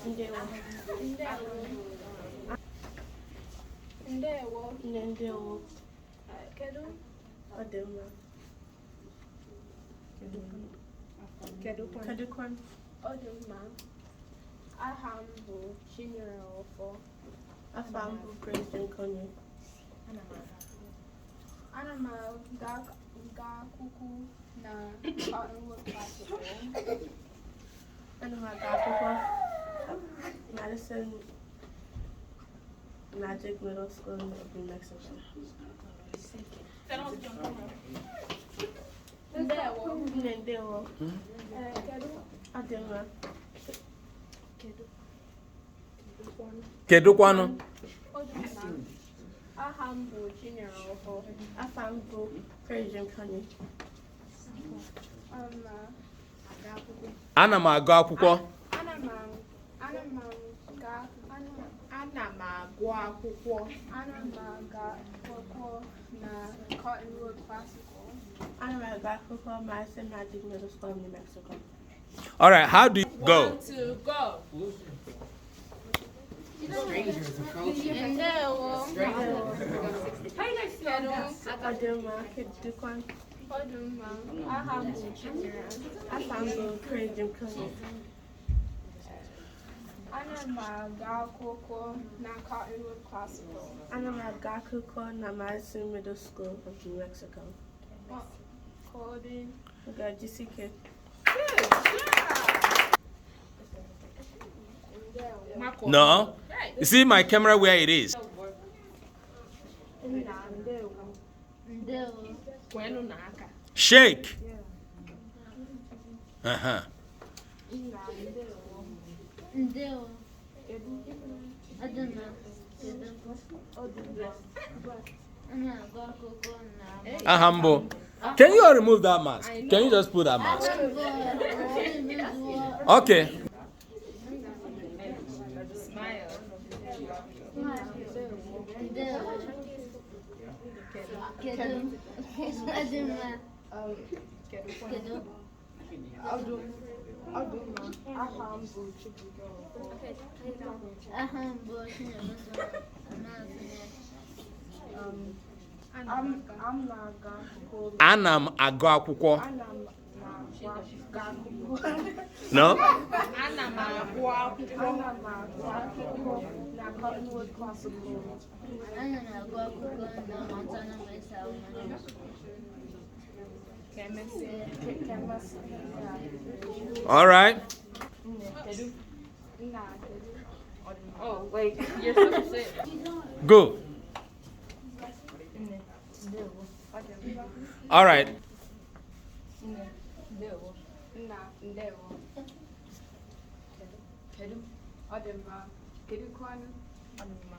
Ndewo. Ndewo. Ndewo. Kedu? Odema. Kedu kwan? Odema. Aha m bụ Chinyere Ọfọ. Afa m bụ President Konye. Ana m aga akwụkwọ na Cottonwood Classical. Ana m aga akwụkwọ Madison Magic Middle School in New Mexico. Ndewo. Ndewo. Kedu? Odema. Kedu kwanu? Odema. Aha m bụ Chinyere Ọfọ. Afa m bụ President Konye. Ana m agụ akwụkwọ. Ana m aga akwụkwọ na Cottonwood Classical. Ana m aga akwụkwọ Madison Magic Middle School in New Mexico. All right, how do you go? 1, 2, go. Strangers approaching. Ndewo. Odema. Kedu kwan? Odema. Aha m bụ Chinyere. Afa m bụ President Konye. Ana m aga akwụkwọ na Cottonwood Classical. Ana m aga akwụkwọ na Madison Middle School of New Mexico. Coding. Okay, Jessica. No. You see my camera where it is. Kwenu na aka. Shake. Uh-huh. Ndewo. Odema. Ana agụ akwụkwọ na Humble. Can you all remove that mask? Can you just put that mask? Okay. Smile. Ndewo. Kedu? Odema. Kedu? Aha m bụ Chibuike. Aha m bụ Chinyere Ana m agụ akwụkwọ. No? Ana m agụ akwụkwọ. na Cottonwood Classical. Ana m agụ akwụkwọ na Montana Mesa Women. All right. Oh, wait. You're supposed to say it. Go. All right. Ndewo. Kedu? Odema. Kedu kwanu? Odema.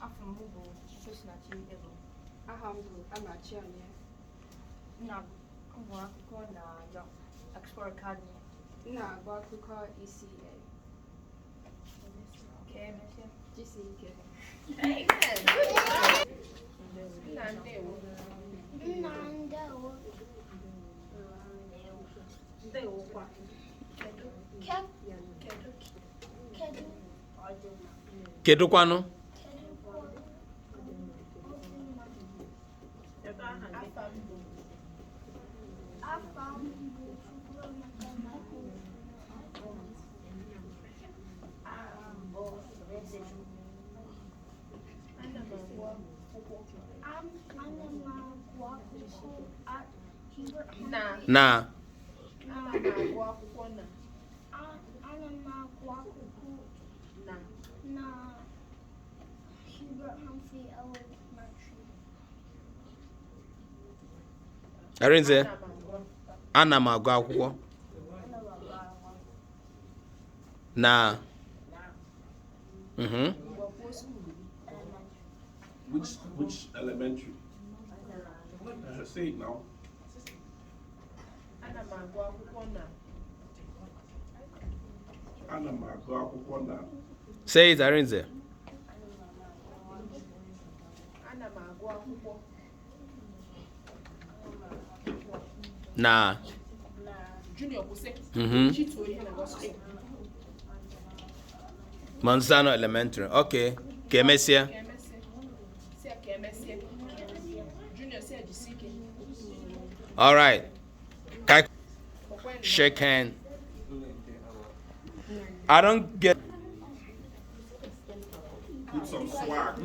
Afọ m bụ Chosinachi Ebo. Aha m bụ Amachi Onye. Nna m gụrụ akwụkwọ na Explorer Academy. Na-agụ akwụkwọ ECA. Ka emesịa. Jisiike. Nna ndewo. Ndewo. Ndewo kwa. Kedu? Kedu kwanu? Na. Arinze. Ana m agụ akwụkwọ. Na. Mhm. Which elementary? Say it now. Ana m agụ akwụkwọ na. Ana m agụ akwụkwọ na. Say it, Arinze. Ana m agụ akwụkwọ. Na. Junior Buse. Mhm. Chituo ihe na gospel. Manzano Elementary. Okay. Kemesia. Junior said Jisike. All right. Shake hand. I don't get. Put some swag.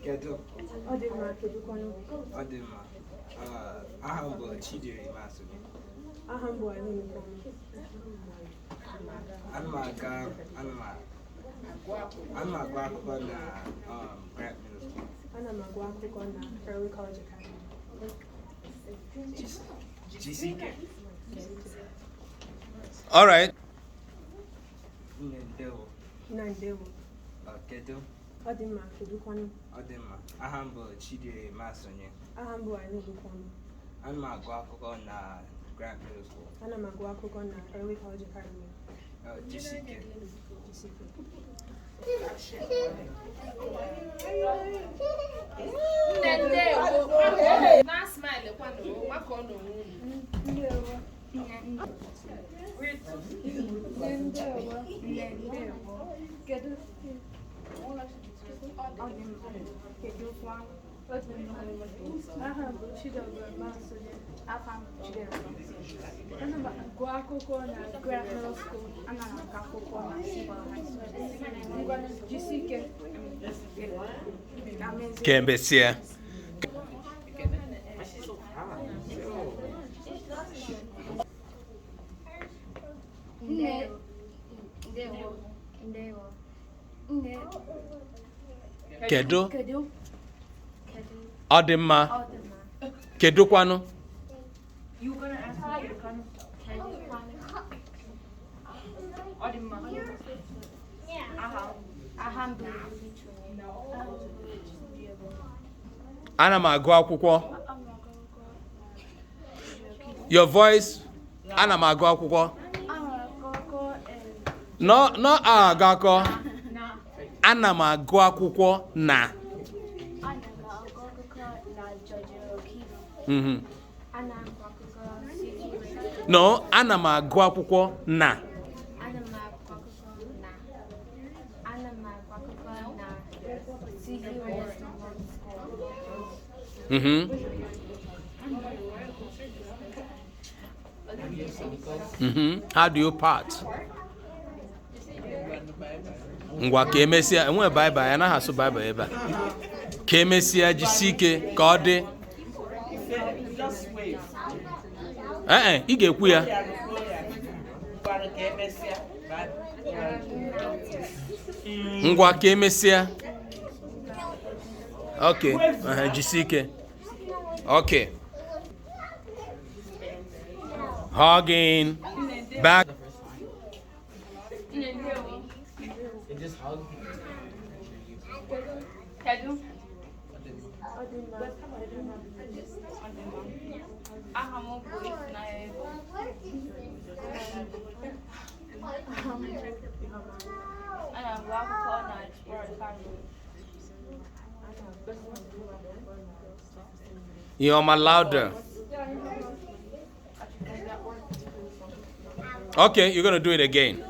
Kedu. Odima. Ahambo Chidiri Masuni. Anma Guapo na Grant Middle School. Early College Academy. GCK. All right. Ndewo. Kedu. Odima Kedukwanu. Odima. Ahambo Chidiri Masuni. Ahambo Anubukwanu. Anma Guapo na Grant Middle School. Early College Academy. GCK. Na smile kwano wako no. Kemesia. Kedu. Odima. Kedukwanu. You gonna ask me to come? Odima. Ahambu. Ana m agụ akwụkwọ. Your voice. Ana m agụ akwụkwọ. No agakọ. Ana m agụ akwụkwọ na. No, ana m agụ akwụkwọ na. How do you part? Ngwa ka emesịa enwe Bible anaghị asụ Bible ebe a. Ka emesịa jisi ike ka ọ dị. Ị ga-ekwu ya. Ngwa ka emesịa. Okay, jisi ike. Okay. Hugging. Back. Just hug. Kedu. Ahamu boy na ego. Ana Guapo na Explore Academy. You're my louder. Okay, you're gonna do it again.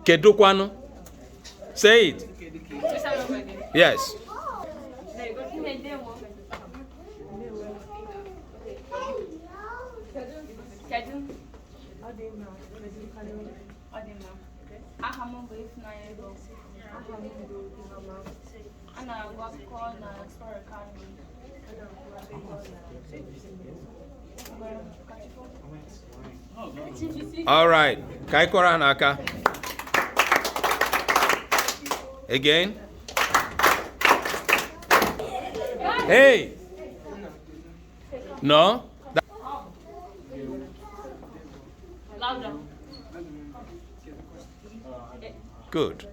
Kedukwanu. Say it. Yes. All right. Kaikora Naka. Again. Hey. No. Louder. Good.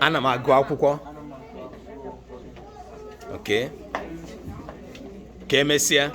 Ana m agụ akwụkwọ. Okay. ka emesịa